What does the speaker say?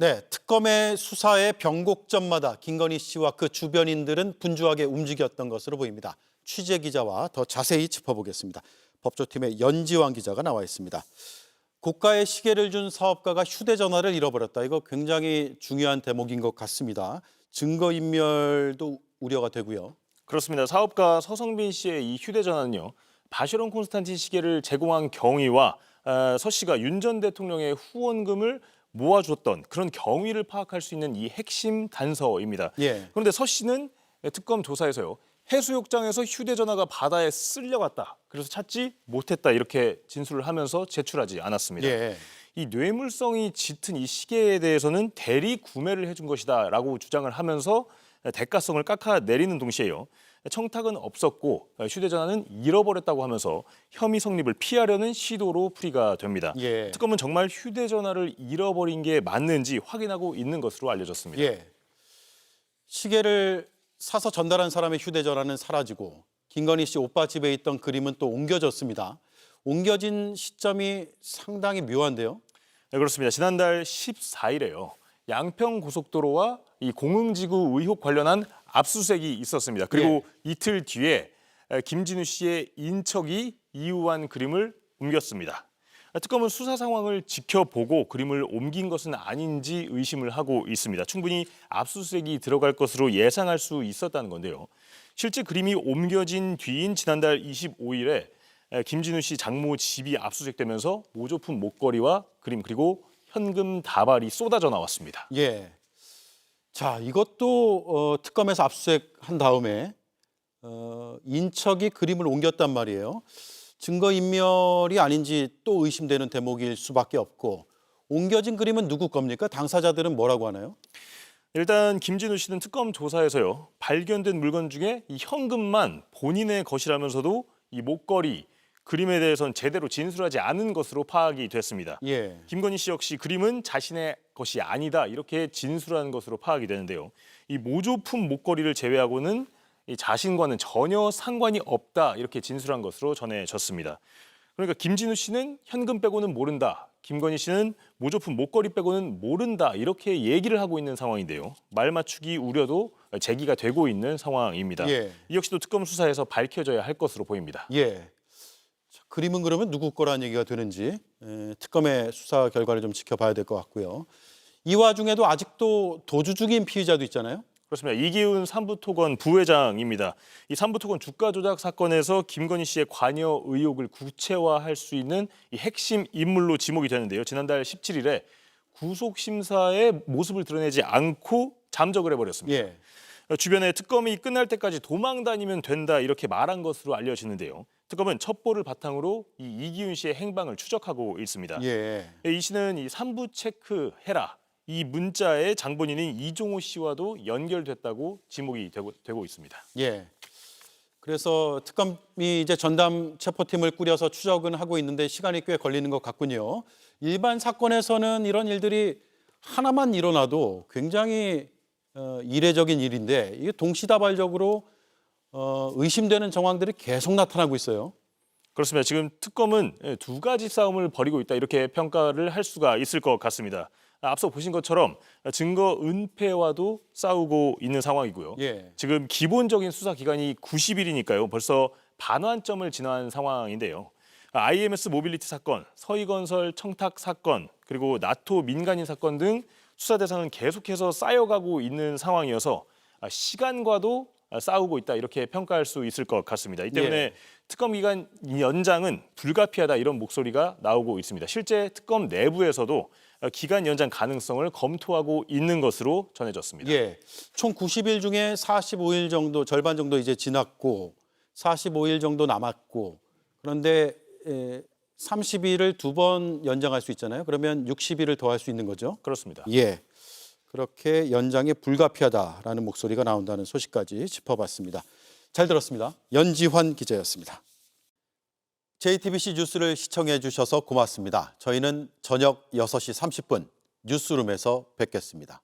네, 특검의 수사의 변곡점마다 김건희 씨와 그 주변인들은 분주하게 움직였던 것으로 보입니다. 취재 기자와 더 자세히 짚어보겠습니다. 법조팀의 연지환 기자가 나와 있습니다. 고가의 시계를 준 사업가가 휴대전화를 잃어버렸다. 이거 굉장히 중요한 대목인 것 같습니다. 증거인멸도 우려가 되고요. 그렇습니다. 사업가 서성빈 씨의 이 휴대전화는요. 바쉐론 콘스탄틴 시계를 제공한 경위와 서 씨가 윤 전 대통령의 후원금을 모아줬던 그런 경위를 파악할 수 있는 이 핵심 단서입니다. 예. 그런데 서 씨는 특검 조사에서요. 해수욕장에서 휴대전화가 바다에 쓸려갔다. 그래서 찾지 못했다. 이렇게 진술을 하면서 제출하지 않았습니다. 예. 이 뇌물성이 짙은 이 시계에 대해서는 대리 구매를 해준 것이다라고 주장을 하면서 대가성을 깎아내리는 동시에요. 청탁은 없었고 휴대전화는 잃어버렸다고 하면서 혐의 성립을 피하려는 시도로 풀이가 됩니다. 예. 특검은 정말 휴대전화를 잃어버린 게 맞는지 확인하고 있는 것으로 알려졌습니다. 예. 시계를 사서 전달한 사람의 휴대전화는 사라지고 김건희 씨 오빠 집에 있던 그림은 또 옮겨졌습니다. 옮겨진 시점이 상당히 묘한데요. 네, 그렇습니다. 지난달 14일에요. 양평고속도로와 이 공흥지구 의혹 관련한 압수수색이 있었습니다. 그리고 이틀 뒤에 김진우 씨의 인척이 이우한 그림을 옮겼습니다. 특검은 수사 상황을 지켜보고 그림을 옮긴 것은 아닌지 의심을 하고 있습니다. 충분히 압수수색이 들어갈 것으로 예상할 수 있었다는 건데요. 실제 그림이 옮겨진 뒤인 지난달 25일에 김진우 씨 장모 집이 압수수색되면서 모조품 목걸이와 그림 그리고 현금 다발이 쏟아져 나왔습니다. 예. 자, 이것도 특검에서 압수수색한 다음에 인척이 그림을 옮겼단 말이에요. 증거인멸이 아닌지 또 의심되는 대목일 수밖에 없고 옮겨진 그림은 누구 겁니까? 당사자들은 뭐라고 하나요? 일단 김진우 씨는 특검 조사에서요. 발견된 물건 중에 이 현금만 본인의 것이라면서도 이 목걸이, 그림에 대해서는 제대로 진술하지 않은 것으로 파악이 됐습니다. 예. 김건희 씨 역시 그림은 자신의 것이 아니다 이렇게 진술한 것으로 파악이 되는데요. 이 모조품 목걸이를 제외하고는 이 자신과는 전혀 상관이 없다 이렇게 진술한 것으로 전해졌습니다. 그러니까 김진우 씨는 현금 빼고는 모른다. 김건희 씨는 모조품 목걸이 빼고는 모른다 이렇게 얘기를 하고 있는 상황인데요. 말 맞추기 우려도 제기가 되고 있는 상황입니다. 예. 이 역시도 특검 수사에서 밝혀져야 할 것으로 보입니다. 예. 자, 그림은 그러면 누구 거라는 얘기가 되는지 특검의 수사 결과를 좀 지켜봐야 될 것 같고요. 이 와중에도 아직도 도주 중인 피의자도 있잖아요. 그렇습니다. 이기훈 삼부토건 부회장입니다. 이 삼부토건 주가 조작 사건에서 김건희 씨의 관여 의혹을 구체화할 수 있는 이 핵심 인물로 지목이 되는데요. 지난달 17일에 구속 심사의 모습을 드러내지 않고 잠적을 해버렸습니다. 예. 주변에 특검이 끝날 때까지 도망 다니면 된다 이렇게 말한 것으로 알려지는데요. 특검은 첩보를 바탕으로 이 이기훈 씨의 행방을 추적하고 있습니다. 예. 이 씨는 이 삼부 체크해라. 이 문자의 장본인인 이종호 씨와도 연결됐다고 지목이 되고 있습니다. 예. 그래서 특검이 이제 전담 체포팀을 꾸려서 추적은 하고 있는데 시간이 꽤 걸리는 것 같군요. 일반 사건에서는 이런 일들이 하나만 일어나도 굉장히 이례적인 일인데 이게 동시다발적으로 의심되는 정황들이 계속 나타나고 있어요. 그렇습니다. 지금 특검은 두 가지 싸움을 벌이고 있다 이렇게 평가를 할 수가 있을 것 같습니다. 앞서 보신 것처럼 증거 은폐와도 싸우고 있는 상황이고요. 예. 지금 기본적인 수사 기간이 90일이니까요. 벌써 반환점을 지난 상황인데요. IMS 모빌리티 사건, 서희건설 청탁 사건, 그리고 나토 민간인 사건 등 수사 대상은 계속해서 쌓여가고 있는 상황이어서 시간과도 싸우고 있다 이렇게 평가할 수 있을 것 같습니다. 이 때문에 예. 특검 기간 연장은 불가피하다 이런 목소리가 나오고 있습니다. 실제 특검 내부에서도 기간 연장 가능성을 검토하고 있는 것으로 전해졌습니다. 예. 총 90일 중에 45일 정도, 절반 정도 이제 지났고 45일 정도 남았고 그런데 30일을 두 번 연장할 수 있잖아요. 그러면 60일을 더할 수 있는 거죠. 그렇습니다. 예. 그렇게 연장이 불가피하다라는 목소리가 나온다는 소식까지 짚어봤습니다. 잘 들었습니다. 연지환 기자였습니다. JTBC 뉴스를 시청해 주셔서 고맙습니다. 저희는 저녁 6시 30분 뉴스룸에서 뵙겠습니다.